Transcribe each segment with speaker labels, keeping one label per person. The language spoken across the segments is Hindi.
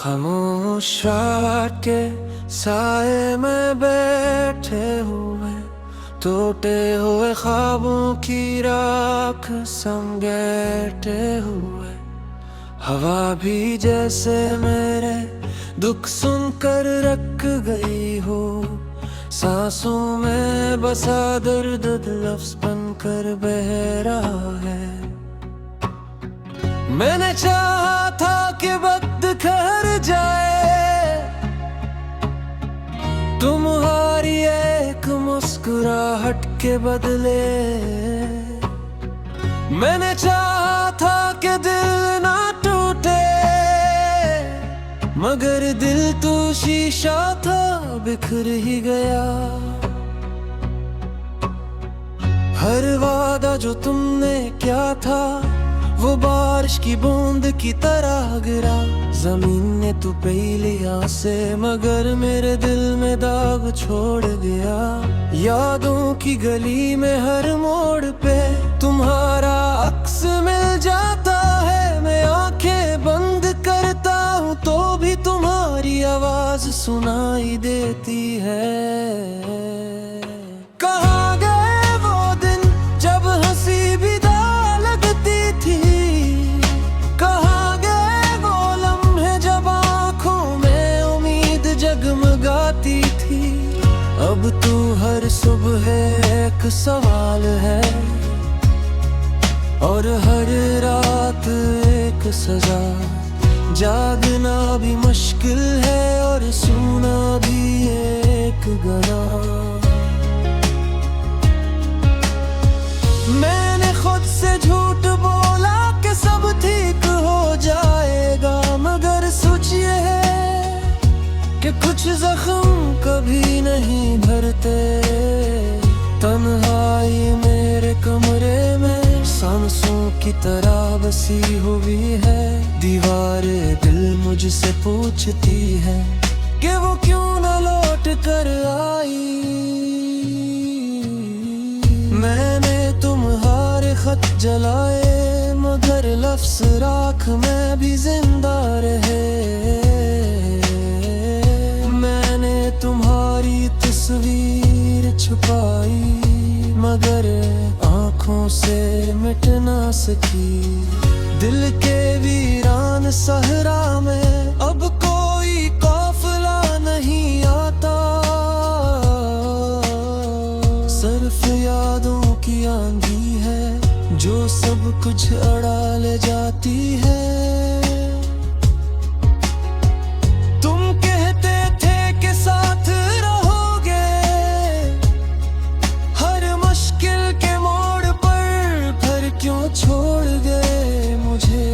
Speaker 1: खामोश रात के साए में बैठे हुए टूटे हुए ख्वाबों की राख समेटे हुए, हवा भी जैसे मेरे दुख सुनकर रख गई हो, सांसों में बसा दर्द लफ्ज़ बनकर बह रहा है। मैंने चाहा था कि वक्त ठहर जाए, तुम्हारी एक मुस्कुराहट के बदले। मैंने चाहा था कि दिल ना टूटे, मगर दिल तो शीशा था, बिखर ही गया। हर वादा जो तुमने क्या था वो बारिश की बूंद की तरह गिरा। जमीन ने तो पी लिया से, मगर मेरे दिल में दाग छोड़ गया। यादों की गली में हर मोड़ पे तुम्हारा अक्स मिल जाता है। मैं आंखें बंद करता हूँ तो भी तुम्हारी आवाज सुनाई देती है। कहाँ गए वो दिन जब हंसी भी लगती थी, कहाँ गए वो लम्हे जब आँखों में उम्मीद जगमगाती थी। अब तू हर सुबह एक सवाल है और हर रात एक सजा। जागना भी मुश्किल है और सोना भी एक गुनाह। मैंने खुद से झूठ बोला कि सब ठीक हो जाएगा, मगर सोच ये है कि कुछ जख्म कभी नहीं भरते। तन्हाई मेरे कमरे में सांसों की तरह बसी हुई है। दीवारें दिल मुझसे पूछती है कि वो क्यों न लौट कर आई। मैंने तुम्हारे खत जलाए, मगर लफ्ज़ राख में भी जिंदा रहे। मैंने तुम्हारी तस्वीर छुपाई, मगर आँखों से मिट ना सकी। दिल के वीरान सहरा में अब कोई काफिला नहीं आता। सिर्फ यादों की आंधी है जो सब कुछ अड़ा ले जाती है। तुम कहते थे कि साथ रहोगे हर मुश्किल के मोड़ पर, फिर क्यों छोड़ गए मुझे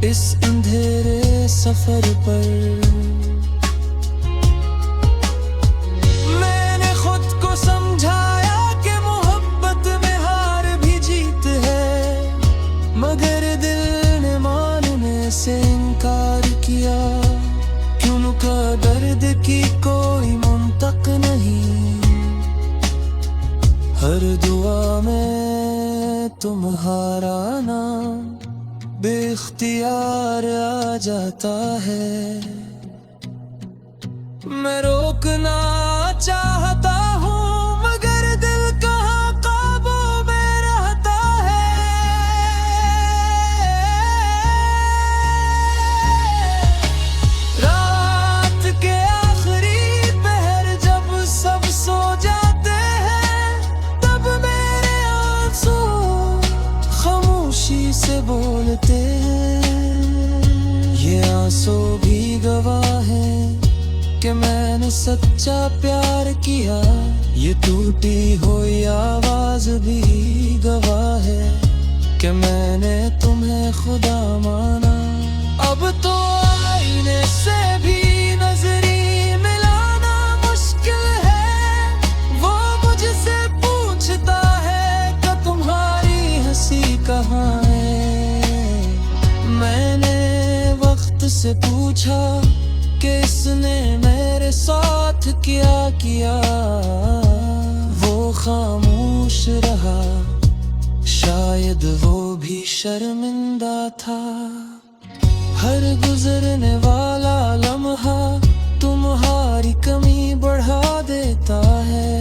Speaker 1: इस अंधेरे सफर पर। मैंने खुद को समझाया कि मोहब्बत में हार भी जीत है, मगर दिल ने मानने से इनकार किया। क्यों का दर्द की कोई मुंतक नहीं, हर दुआ में तुम्हारा नाम बेख्तियार आ जाता है। मैं रोकना चाहता हूँ मगर दिल कहाँ काबू में रहता है। रात के आखिरी पहर जब सब सो जाते हैं, तब मेरे आंसू खामोशी से बोलते हैं। ये आंसू भी गवाह है कि मैंने सच्चा प्यार किया। ये टूटी हुई आवाज भी गवाह है कि मैंने तुम्हें खुदा माना। अब तो आईने से भी नजरी मिलाना मुश्किल है। वो मुझसे पूछता है कि तुम्हारी हंसी कहाँ है। मैंने वक्त से पूछा कि इसने मेरे साथ क्या किया। वो खामोश रहा, शायद वो भी शर्मिंदा था। हर गुजरने वाला लम्हा तुम्हारी कमी बढ़ा देता है।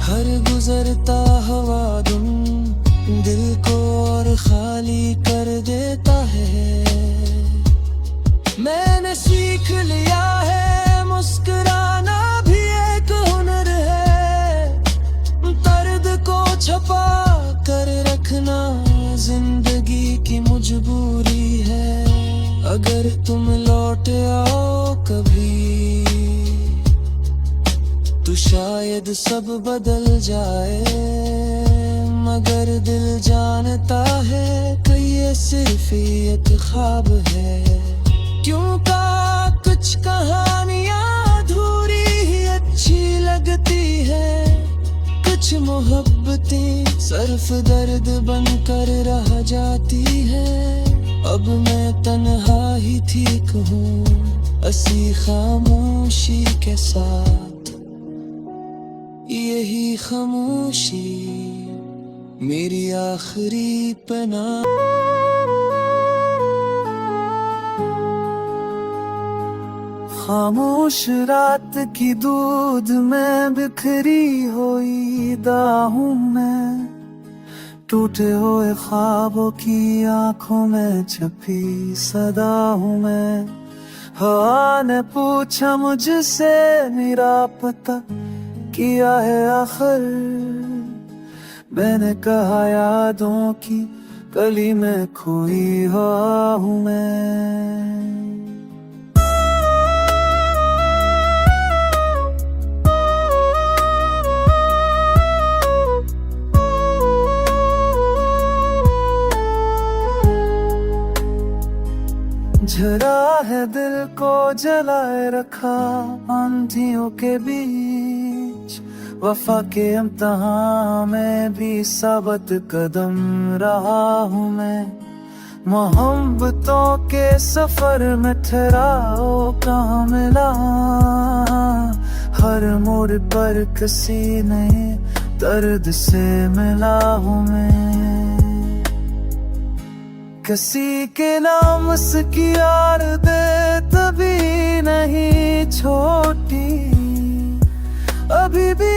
Speaker 1: हर गुजरता हवा दुम दिल को और खाली कर देता है। मैंने सीख लिया है मुस्कुराना भी एक हुनर है। दर्द को छुपा कर रखना जिंदगी की मजबूरी है। अगर तुम लौट आओ कभी तो शायद सब बदल जाए, मगर दिल जानता है कि ये सिर्फ एक ख्वाब है। क्यों का कुछ कहानियां अधूरी ही अच्छी लगती है। कुछ मोहब्बतें सिर्फ दर्द बनकर रह जाती है। अब मैं तन्हा ही ठीक हूँ असी खामोशी के साथ। यही खामोशी मेरी आखिरी पनाह। खामोश रात की दूध में बिखरी हुई दाहूं मैं। टूटे हुए ख्वाबों की आंखों में छपी सदा हूँ मैं। हवा ने पूछा मुझसे मेरा पता किया है आखिर। मैंने कहा यादों की गली में खोई हुआ हूँ मैं। झरा है दिल को जलाए रखा आंधियों के बीच। वफा के इम्तिहान में भी साबित कदम रहा हूँ मैं। मोहब्बतों के सफर में ठहराओ कहाँ मिला। हर मोड़ पर किसी नए दर्द से मिला हूँ मैं। किसी के नाम उसकी यार दे तभी नहीं छोटी। अभी भी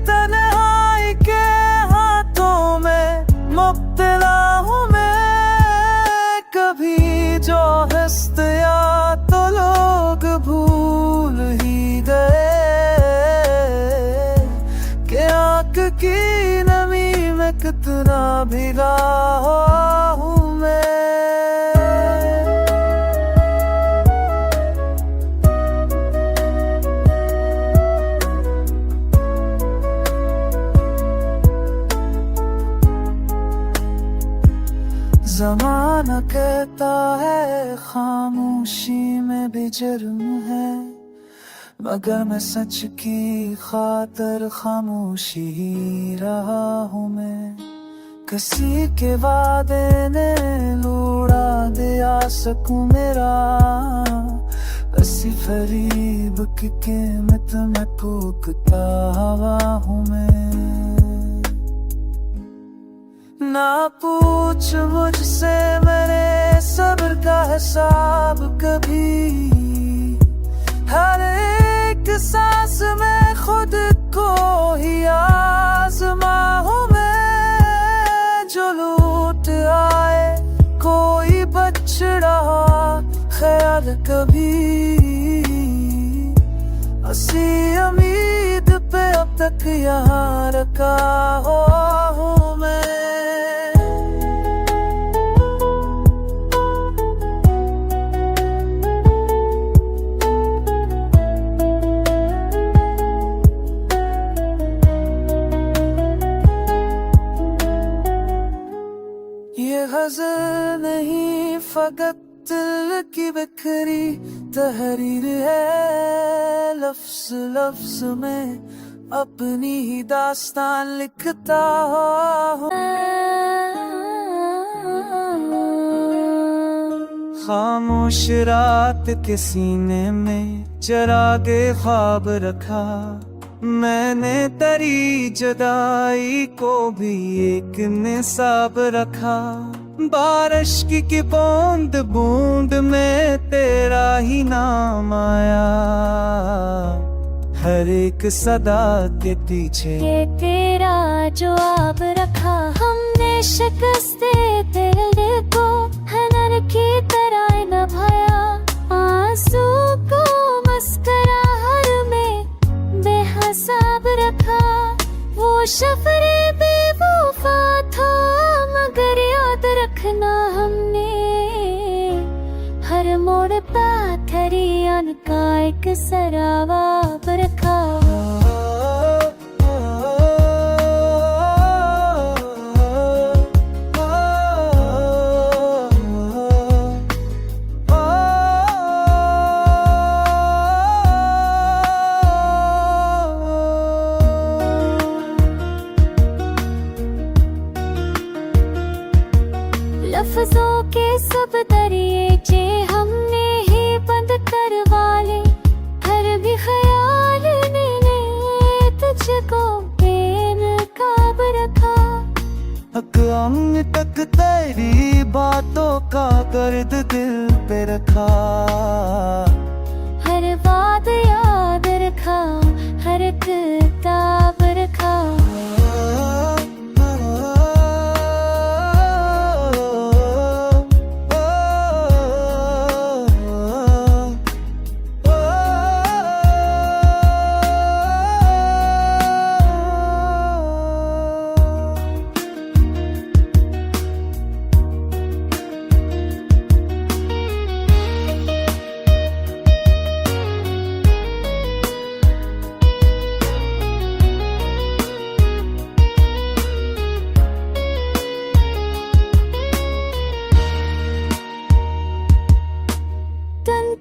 Speaker 1: तन्हाई के हाथों में मुब्तला हूँ मैं। कभी जो हंसया तो लोग भूल ही गए कि आँख की नमी में कितना भीगा हूँ मैं। ज़माना कहता है खामोशी में भी जुर्म है। मगर मैं सच की खातिर खामोशी ही रहा हूँ मैं। किसी के वादे ने लूड़ा दिया सकूं मेरा। ऐसी फरीब की कीमत में कूकता हवा हूँ मैं। ना पूछ मुझसे मेरे सब्र का हिसाब कभी। हर एक सांस में खुद को ही आज़मा हूँ मैं। जो लूट आए कोई बछड़ा ख्याल कभी। असी उम्मीद पे अब तक यहाँ रखा हूँ मैं। ये गज़ल नहीं फकत दिल की बिखरी तहरीर है। लफ्ज़ लफ्ज़ में अपनी ही दास्तान लिखता हूँ। खामोश रात के सीने में चिरागे ख्वाब रखा। मैंने तेरी जुदाई को भी एक निसाब रखा। बारिश की बूंद बूंद में तेरा ही नाम आया, हर एक सदा के पीछे
Speaker 2: ये तेरा जवाब रखा हमने, शिकस्ते दिल को हनर की तरह नभाया, आंसू को मुस्कुराहट में बेहिसाब रखा। वो सफरे बेवफा था मगर याद रखना हमने, हर मोड़ पाथरियन का एक सरावाब रखा। लफ्जों के सब दरिएचे हमने ही बंद करवा ले, हर भी ख्याल मैंने तुझको बेनकाब रखा।
Speaker 1: अंग तक तेरी बातों का दर्द दिल पे रखा,
Speaker 2: हर बात याद रखा, हर किताब रखा।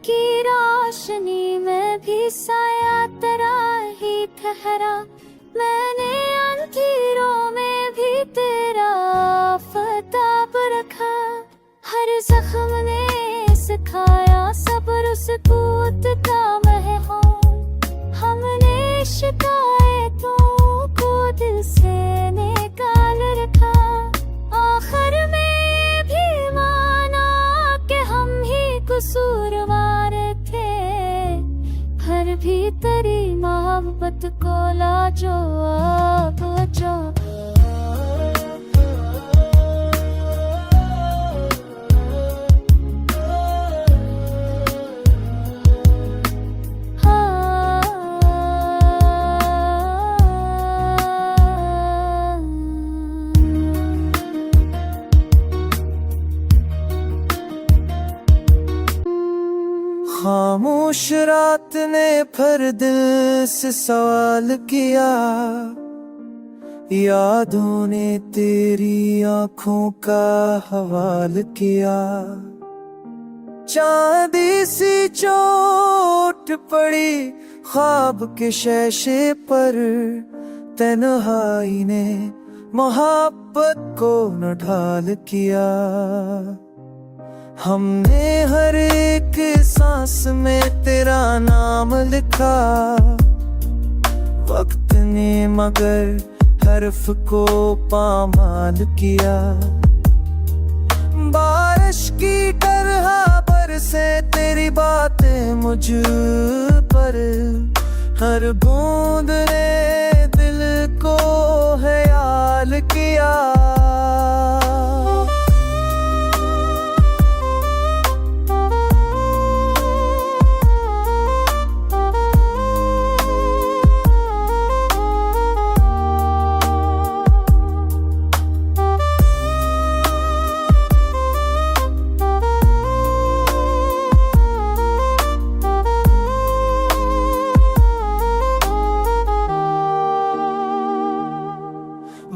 Speaker 2: की रोशनी में भी साया तेरा ही ठहरा, मैंने अंधेरों में भी तेरा आफताब रखा। हर जख्म ने सिखाया सब्र सुकूत का महौल, हमने शिकायतों को दिल से निकाल रखा। आखिर में ये भी माना कि हम ही कसूरवार थे, हर भी तेरी मोहब्बत को लाजवाब जो।
Speaker 1: खामोश रात ने फिर दिल से सवाल किया, यादों ने तेरी आंखों का हवाल किया। चांदी सी चोट पड़ी ख्वाब के शीशे पर, तन्हाई ने मोहब्बत को न ढाल किया। हमने हर एक सांस में तेरा नाम लिखा, वक्त ने मगर हर्फ को पामाल किया। बारिश की तरह बरसे तेरी बातें मुझ पर, हर बूंद ने दिल को ख्याल किया।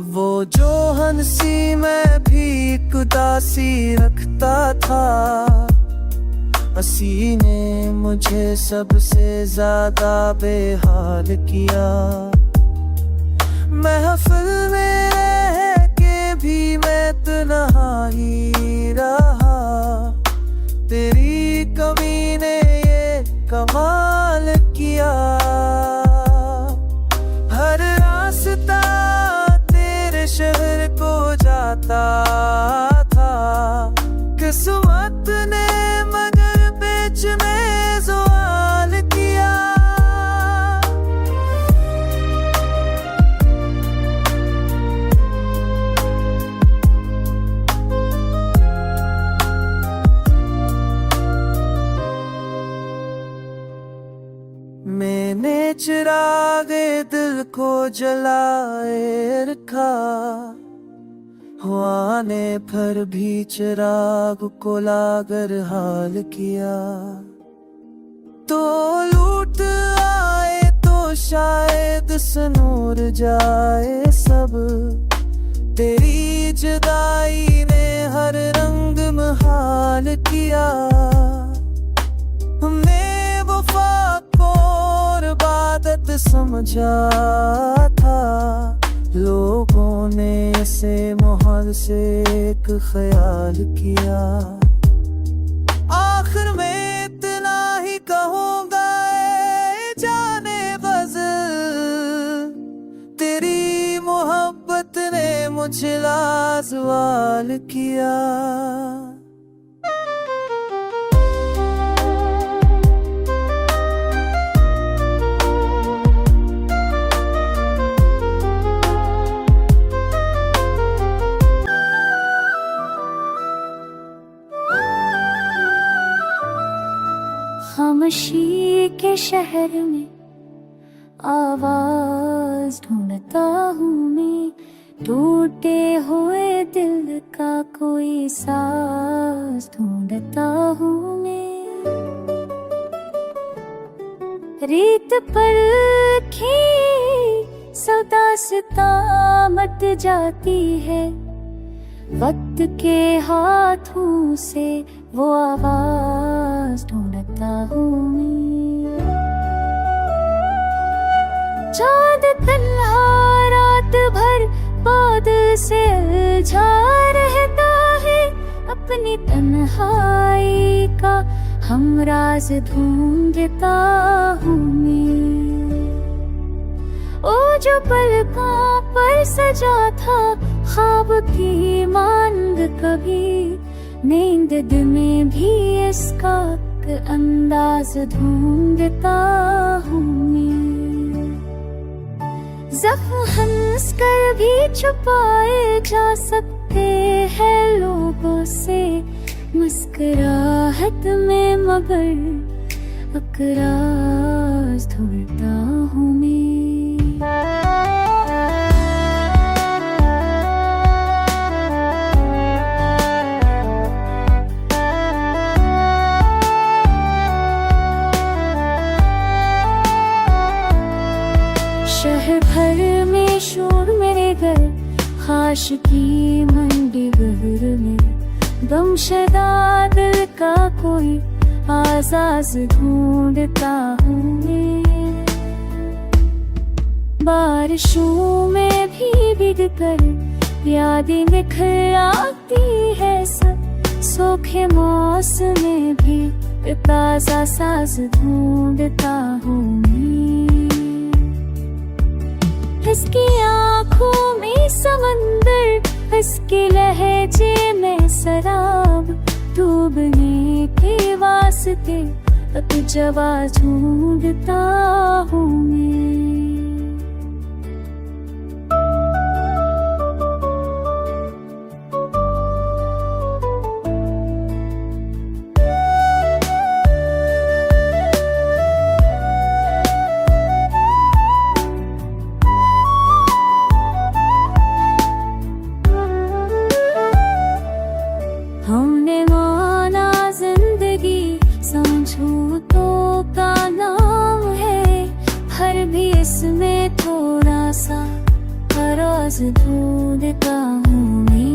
Speaker 1: वो जो हंसी में भी एक उदासी रखता था, हंसी ने मुझे सबसे ज्यादा बेहाल किया। महफिल में रह के भी मैं तन्हा ही रहा, तेरी कमी ने ये कमाल किया। हर रास्ता शहर को जाता था, किस्मत ने मगर बीच में सवाल किया। मैंने चिरागे दिल को जलाए रखा, हुआ ने फिर भी चिराग को लागर हाल किया। तो लूट आए तो शायद सनूर जाए सब, तेरी जुदाई ने हर रंग महाल किया। हमने वफा को इबादत समझा था, लोगों ने इसे मोहल से एक ख्याल किया। आखिर में इतना ही कहूँगा ए जाने गज़ल, तेरी मोहब्बत ने मुझे लाजवाल किया।
Speaker 2: खामोशी के शहर में आवाज ढूंढता हूँ मैं, टूटे हुए दिल का कोई साज ढूंढता हूँ मैं। रेत पर खी सौदास्ता मट जाती है, वक्त के हाथों से वो आवाज ढूंढता हूँ मैं। चाँद तन्हा रात भर बाद से उलझा रहता है, अपनी तन्हाई का हम राज ढूंढता हूँ मैं। ओ जो पलकों पर सजा था ख्वाब की मांग, कभी नींद में भी इसका अंदाज ढूंढता हूँ मैं। ज़ख्म हंस कर भी छुपाए जा सकते हैं लोगों से, मुस्कुराहट में मगर अकरार ढूंढता हूँ मैं। शहर भर में शोर मेरे घर, खाश की मंडी घर में गमशदा दिल का कोई आज़ाज़ ढूंढता हूँ मैं। बारिशों में भी भीग कर यादें निखर आती है सब, सूखे मौसम में भी ताज़ा साज ढूंढता हूँ मैं। इसकी आँखों में समंदर, इसके लहजे में शराब, डूबने के वास्ते अब जवाब ढूंढता हूँ मैं। हमने माना जिंदगी समझौतों का नाम है, हर भी इसमें थोड़ा सा फराज ढूंढता हूँ मैं।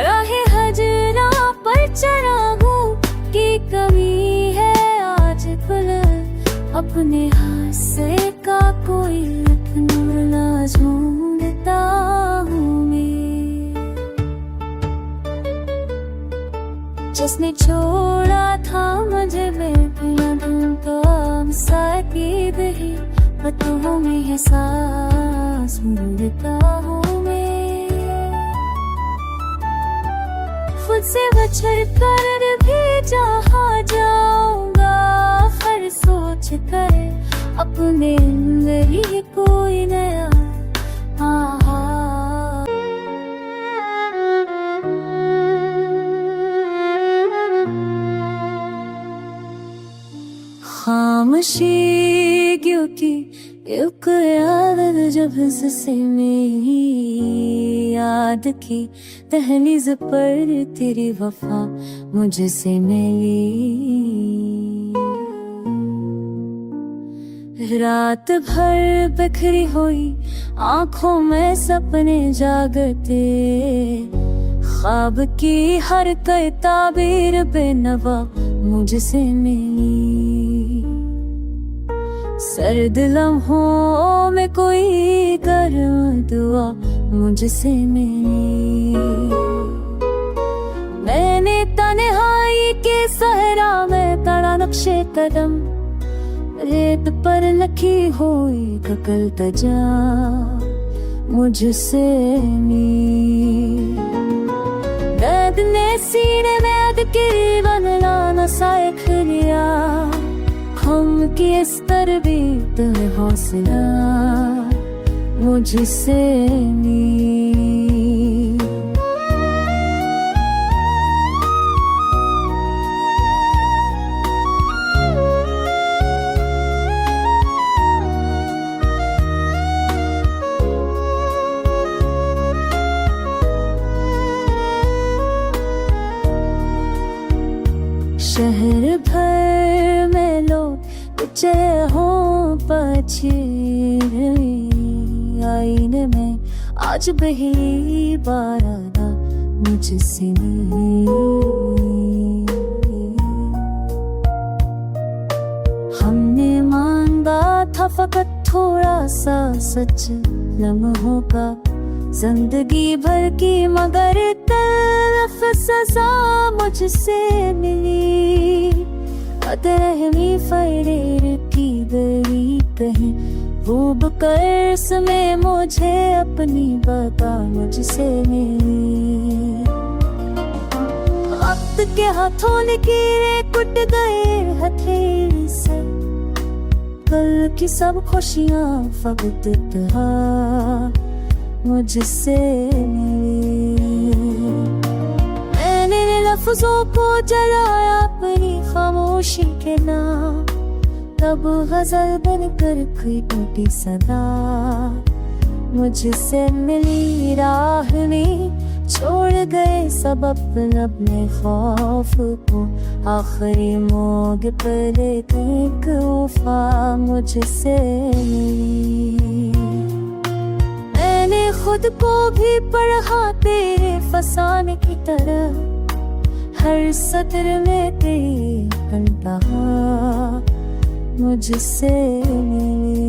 Speaker 2: राहे हजरा पर चरागों की कमी है आज कुल, अपने हाथ का कोई नूरला ढूंढता हूँ मैं। जिसने छोड़ा था मुझे बिना ढूंढता साकीद ही, पतों में है सांस ढूंढता हूँ मैं। खुद से बछड़ कर भी जहाँ जाऊंगा, हर सोच कर अपने अंदर ही कोई नया आहा। खामोशी क्योंकि एक याद जब से मेरी याद की दहलीज पर तेरी वफा मुझसे मिली। रात भर बिखरी हुई आंखों में सपने जागते, ख्वाब की हर कई ताबीर बेनवा मुझसे मिली। सर्द लम्हों में कोई गर्म दुआ मुझसे मिली। मैंने तन्हाई के सहरा में तड़ा नक्शे कदम, रेत पर लखी हुई ककल तजा मुझसे मिली। दर्द ने सीने में अदकी बनना न साइख लिया, हम की इस तरबीत हौसला मुझसे मिली। शहर भर में लोग चले हों पछी, आईने में आज बही बाराना मुझसे मिली। हमने मांगा था फकत थोड़ा सा सच लम्हों का, जिंदगी भर की मगर तलफ सजा मुझसे मिली। अतरहमी फरेर की गई कहीं वो बकर्स में मुझे अपनी बता मुझसे मिली। वक्त के हाथों लकीरें कुट गए हथेली से, कल की सब खुशियां फकत तहा मुझसे मिली। मैंने लफ्जों को जलाया अपनी खामोशी के नाम, तब गजल बनकर कोई टूटी सदा मुझसे मिली। राह में छोड़ गए सब अपने अपने खौफ को, आखिरी मोग पर एक वफा मुझसे मिली। मैंने खुद को भी पढ़ा तेरे फसाने की तरह, हर सत्र में तेरी कहा मुझसे मिली।